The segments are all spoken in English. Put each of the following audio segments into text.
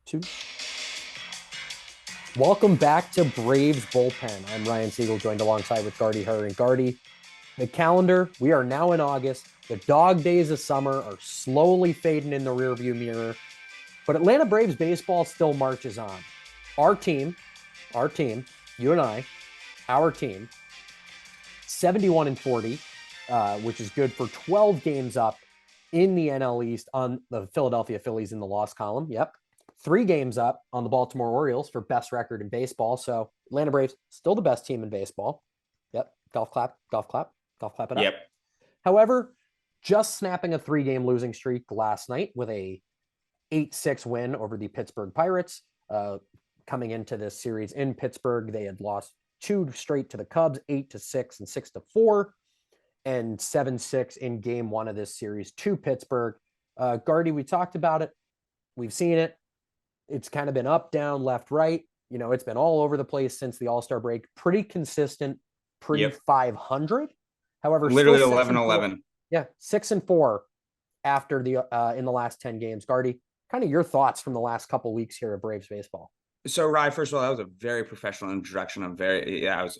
Two. Welcome back to Braves Bullpen. I'm Ryan Siegel, joined alongside with Gardie and Gardie. The calendar, we are now in August. The dog days of summer are slowly fading in the rearview mirror, but Atlanta Braves baseball still marches on. Our team, you and I, our team, 71-40, which is good for 12 games up in the NL East on the Philadelphia Phillies in the loss column. Yep. 3 games up on the Baltimore Orioles for best record in baseball. So Atlanta Braves, still the best team in baseball. Yep. Golf clap it up. Yep. However, just snapping a 3-game losing streak last night with a 8-6 win over the Pittsburgh Pirates. Coming into this series in Pittsburgh, they had lost 2 straight to the Cubs, 8-6 and 6-4, and 7-6 in game 1 of this series to Pittsburgh. Gardie, we talked about it. We've seen it. It's kind of been up, down, left, right. You know, it's been all over the place since the All-Star break. Pretty consistent, pretty 500. However, literally still 11-11. Yeah, 6-4 after the in the last 10 games. Gardie, kind of your thoughts from the last couple weeks here of Braves baseball. So, Ryan, first of all, that was a very professional introduction. I'm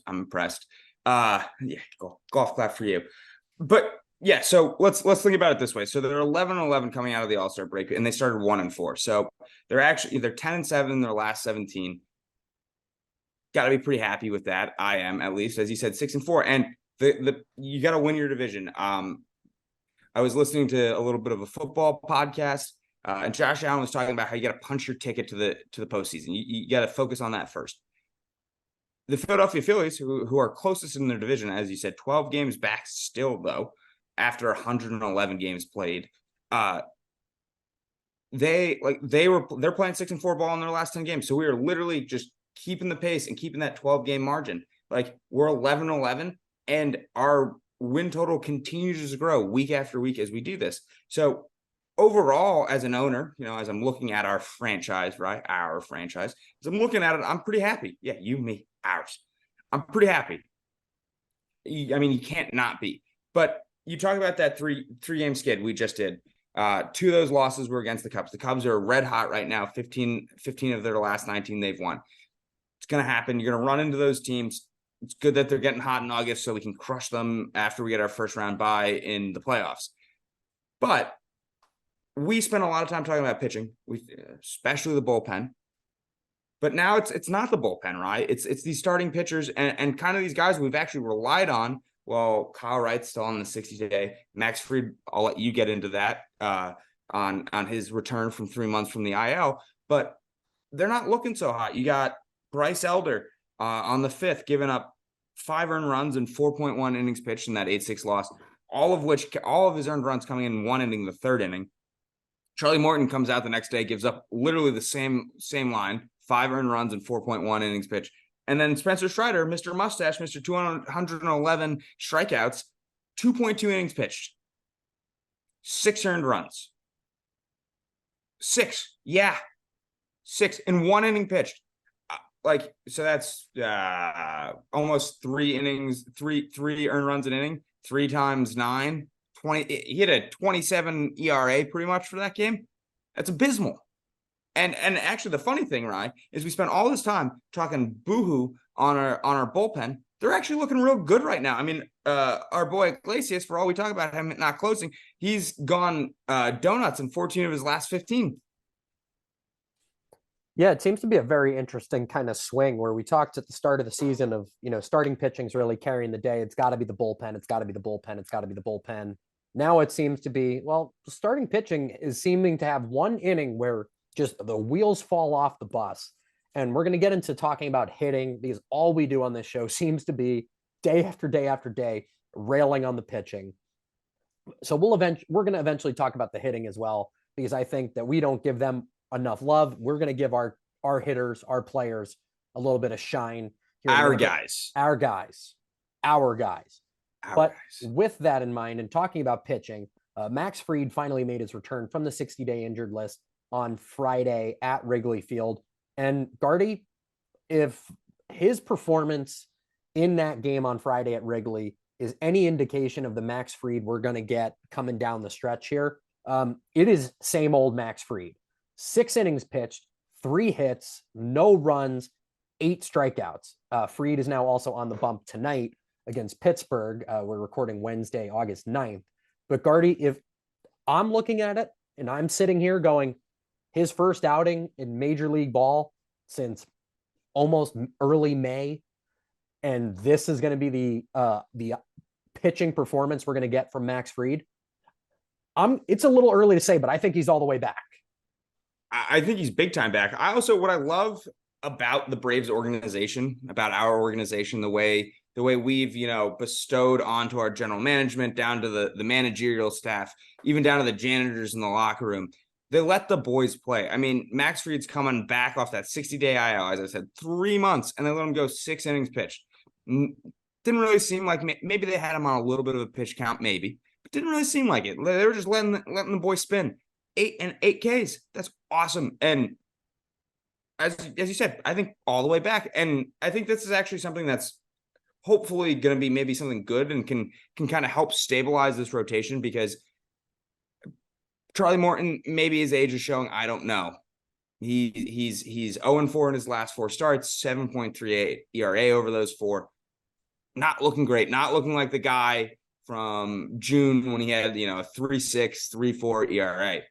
impressed. Golf clap for you. But yeah, so let's think about it this way. So they're 11-11 coming out of the All-Star break, and they started 1-4. So they're 10-7 in their last 17. Got to be pretty happy with that. I am, at least, as you said, 6-4, and you got to win your division. I was listening to a little bit of a football podcast, and Josh Allen was talking about how you got to punch your ticket to the postseason. You got to focus on that first. The Philadelphia Phillies, who are closest in their division, as you said, 12 games back still, though, after 111 games played. They're playing 6-4 ball in their last 10 games. So we are literally just keeping the pace and keeping that 12-game margin. Like, we're 11-11, and our win total continues to grow week after week as we do this. So overall, as an owner, as I'm looking at our franchise, right? Our franchise, as I'm looking at it, I'm pretty happy. Yeah, you, me, ours. I'm pretty happy. You can't not be. But you talk about that three-game skid we just did. 2 of those losses were against the Cubs. The Cubs are red hot right now. 15 of their last 19 they've won. It's going to happen. You're going to run into those teams. It's good that they're getting hot in August so we can crush them after we get our first round bye in the playoffs. But we spent a lot of time talking about pitching, especially the bullpen. But now it's not the bullpen, right? It's these starting pitchers and kind of these guys we've actually relied on. Well, Kyle Wright's still on the 60-day. Max Fried, I'll let you get into that on his return from 3 months from the IL. But they're not looking so hot. You got Bryce Elder on the 5th, giving up 5 earned runs and 4.1 innings pitched in that 8-6 loss, all of his earned runs coming in 1 inning, the 3rd inning. Charlie Morton comes out the next day, gives up literally the same line, 5 earned runs and 4.1 innings pitched. And then Spencer Strider, Mr. Mustache, Mr. 211 strikeouts, 2.2 innings pitched, 6 earned runs. 6. Yeah. 6 in 1 inning pitched. So that's almost 3 innings, three earned runs an inning, 3 times 9, 20. He had a 27 ERA pretty much for that game. That's abysmal. And actually, the funny thing, Ryan, is we spent all this time talking boohoo on our bullpen. They're actually looking real good right now. I mean, our boy Iglesias, for all we talk about him not closing, he's gone donuts in 14 of his last 15. Yeah, it seems to be a very interesting kind of swing where we talked at the start of the season of, starting pitching's really carrying the day. It's got to be the bullpen. It's got to be the bullpen. It's got to be the bullpen. Now it seems to be, starting pitching is seeming to have 1 inning where just the wheels fall off the bus. And we're going to get into talking about hitting because all we do on this show seems to be day after day after day railing on the pitching. So we're going to eventually talk about the hitting as well, because I think that we don't give them enough love. We're going to give our hitters, our players, a little bit of shine. Our guys. But with that in mind, and talking about pitching, Max Fried finally made his return from the 60-day injured list on Friday at Wrigley Field. And Gardie, if his performance in that game on Friday at Wrigley is any indication of the Max Fried we're going to get coming down the stretch here, it is same old Max Fried. 6 innings pitched, 3 hits, no runs, 8 strikeouts. Fried is now also on the bump tonight against Pittsburgh. We're recording Wednesday, August 9th. But Gardie, if I'm looking at it and I'm sitting here going, his first outing in Major League Ball since almost early May, and this is going to be the pitching performance we're going to get from Max Fried. It's a little early to say, but I think he's all the way back. I think he's big time back. What I love about the Braves organization, about our organization, the way we've, bestowed onto our general management, down to the managerial staff, even down to the janitors in the locker room. They let the boys play. I mean, Max Fried's coming back off that 60-day IL, as I said, 3 months, and they let him go 6 innings pitched. Didn't really seem like, maybe they had him on a little bit of a pitch count, maybe, but didn't really seem like it. They were just letting the boy spin. 8 Ks. That's awesome. And as you said, I think all the way back. And I think this is actually something that's hopefully going to be maybe something good and can kind of help stabilize this rotation, because Charlie Morton, maybe his age is showing. I don't know. He's 0-4 in his last 4 starts, 7.38 ERA over those 4. Not looking great. Not looking like the guy from June when he had, a 3.6, 3.4 ERA.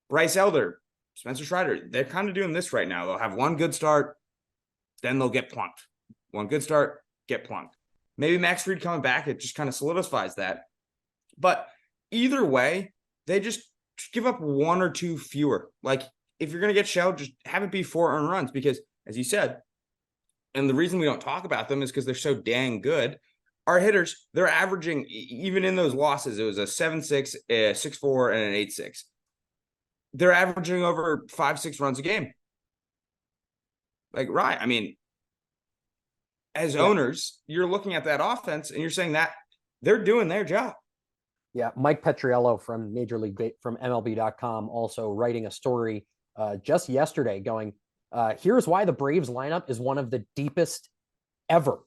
Bryce Elder, Spencer Strider, they're kind of doing this right now. They'll have one good start, then they'll get plunked. One good start, get plunked. Maybe Max Fried coming back, it just kind of solidifies that. But either way, they just give up 1 or 2 fewer. Like, if you're going to get shelled, just have it be 4 earned runs, because, as you said, and the reason we don't talk about them is because they're so dang good. Our hitters, they're averaging, even in those losses, it was a 7.6, a 6.4, and an 8.6. They're averaging over 5-6 runs a game. Like, right. I mean, as owners, you're looking at that offense and you're saying that they're doing their job. Yeah. Mike Petriello from Major League, from MLB.com, also writing a story just yesterday going, here's why the Braves lineup is one of the deepest ever.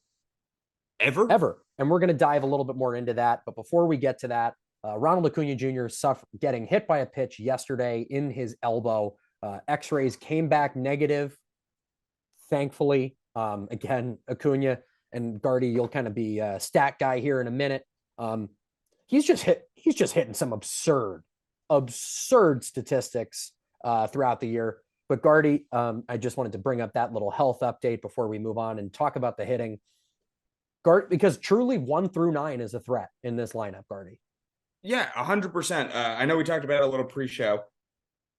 Ever. And we're going to dive a little bit more into that. But before we get to that, Ronald Acuna Jr. getting hit by a pitch yesterday in his elbow. X-rays came back negative, thankfully. Again, Acuna and Gardie, you'll kind of be a stat guy here in a minute. He's just hitting some absurd statistics throughout the year. But Gardie, I just wanted to bring up that little health update before we move on and talk about the hitting. Because truly 1 through 9 is a threat in this lineup, Gardie. Yeah, 100%. I know we talked about it a little pre-show.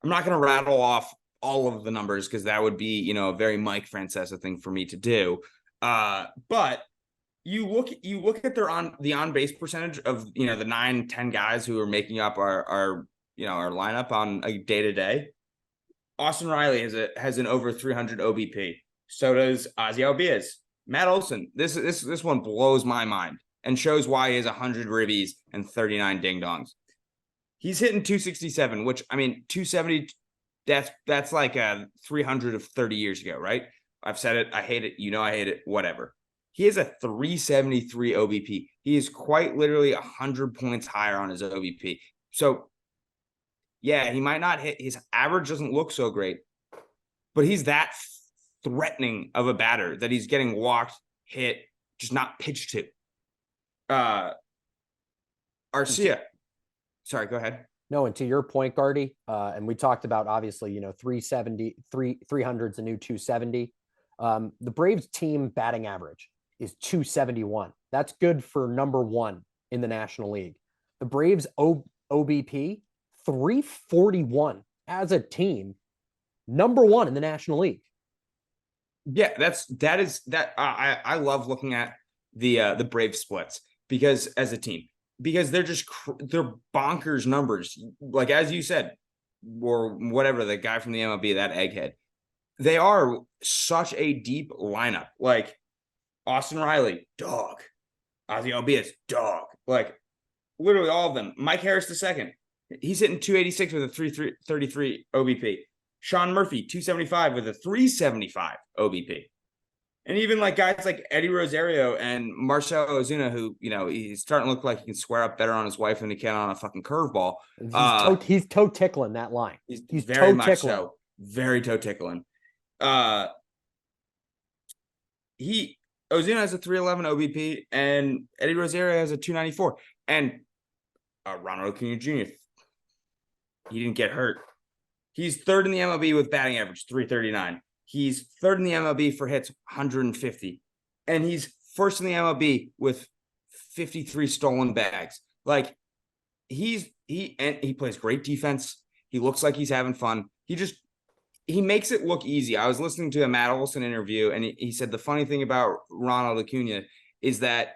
I'm not going to rattle off all of the numbers because that would be, a very Mike Francesa thing for me to do. But you look at their on base percentage of, the 9-10 guys who are making up our lineup on a day-to-day. Austin Riley has an over 300 OBP. So does Ozzie Albies. Matt Olson. This one blows my mind and shows why he has 100 ribbies and 39 ding-dongs. He's hitting 267, which, 270, that's like a 300 of 30 years ago, right? I've said it. I hate it. I hate it. Whatever. He has a 373 OBP. He is quite literally 100 points higher on his OBP. So, yeah, he might not hit. His average doesn't look so great, but he's that threatening of a batter that he's getting walked, hit, just not pitched to. Arcia. Sorry, go ahead. No, and to your point, Gardie, and we talked about, obviously, 370, 300's a new 270. The Braves team batting average is 271. That's good for number 1 in the National League. The Braves OBP, 341 as a team, number 1 in the National League. Yeah, I love looking at the Brave splits because as a team, because they're bonkers numbers. Like, as you said, or whatever, the guy from the MLB, that egghead, they are such a deep lineup. Like Austin Riley, dog. Ozzie Albies, dog. Like literally all of them. Mike Harris II, he's hitting 286 with a 333 OBP. Sean Murphy, 275 with a 375 OBP. And even like guys like Eddie Rosario and Marcelo Ozuna, who, he's starting to look like he can square up better on his wife than he can on a fucking curveball. He's toe tickling that line. He's very much tickling. so. very toe tickling. Ozuna has a 311 OBP and Eddie Rosario has a 294. And Ronald Acuna Jr., he didn't get hurt. He's third in the MLB with batting average, 339. He's third in the MLB for hits, 150. And he's first in the MLB with 53 stolen bags. Like, he plays great defense. He looks like he's having fun. He makes it look easy. I was listening to a Matt Olson interview, and he said the funny thing about Ronald Acuna is that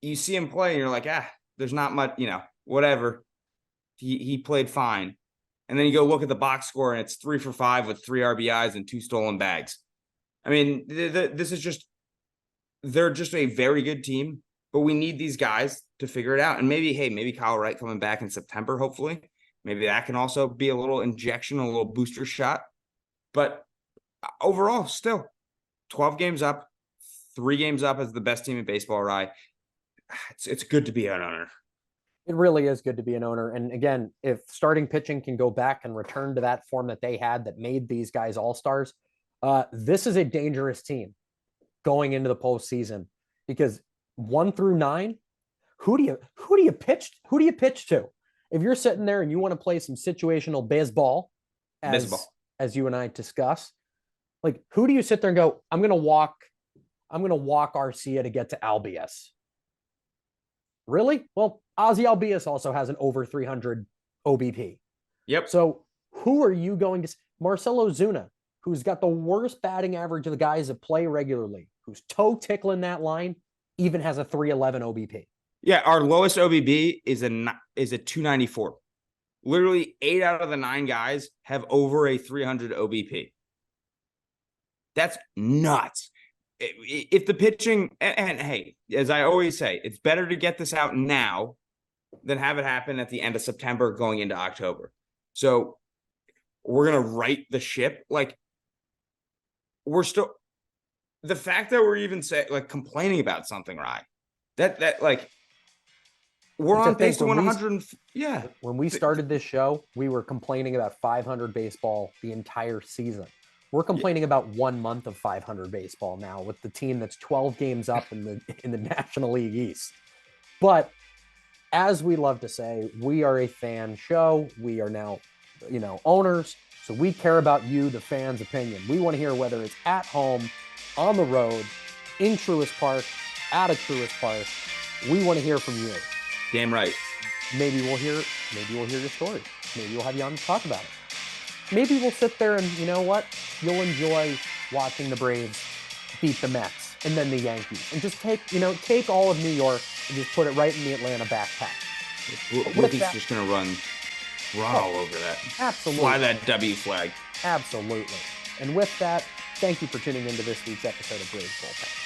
you see him play, and you're like, there's not much, whatever. He played fine. And then you go look at the box score, and it's 3 for 5 with 3 RBIs and 2 stolen bags. I mean, this is just, they're just a very good team, but we need these guys to figure it out. And maybe Kyle Wright coming back in September, hopefully. Maybe that can also be a little injection, a little booster shot. But overall, still 12 games up, 3 games up as the best team in baseball, Rye. It's good to be an owner. It really is good to be an owner. And again, if starting pitching can go back and return to that form that they had that made these guys all-stars, this is a dangerous team going into the postseason, because 1 through 9, who do you pitch to? If you're sitting there and you want to play some situational baseball, as you and I discuss, like, who do you sit there and go, I'm going to walk Arcia to get to Albies? Really? Well, Ozzy Albies also has an over 300 OBP. Yep. So who are you going to? Marcelo Zuna, who's got the worst batting average of the guys that play regularly, who's toe tickling that line, even has a 311 OBP. Yeah, our lowest OBP is a 294. Literally 8 out of the 9 guys have over a 300 OBP. That's nuts. If the pitching, and hey, as I always say, it's better to get this out now than have it happen at the end of September going into October. So we're going to right the ship. Like, we're still, the fact that we're even complaining about something, right? That like, we're on pace to 100. Yeah. When we started this show, we were complaining about 500 baseball the entire season. We're complaining about 1 month of 500 baseball now with the team that's 12 games up in the National League East. But as we love to say, we are a fan show. We are now, owners. So we care about you, the fans' opinion. We want to hear whether it's at home, on the road, in Truist Park, out of Truist Park. We want to hear from you. Damn right. Maybe we'll hear your story. Maybe we'll have you on to talk about it. Maybe we'll sit there and, you know what? You'll enjoy watching the Braves beat the Mets and then the Yankees, and just take all of New York and just put it right in the Atlanta backpack. Wookie's just going to run all over that. Absolutely. Fly that W flag. Absolutely. And with that, thank you for tuning into this week's episode of Braves Bullpen.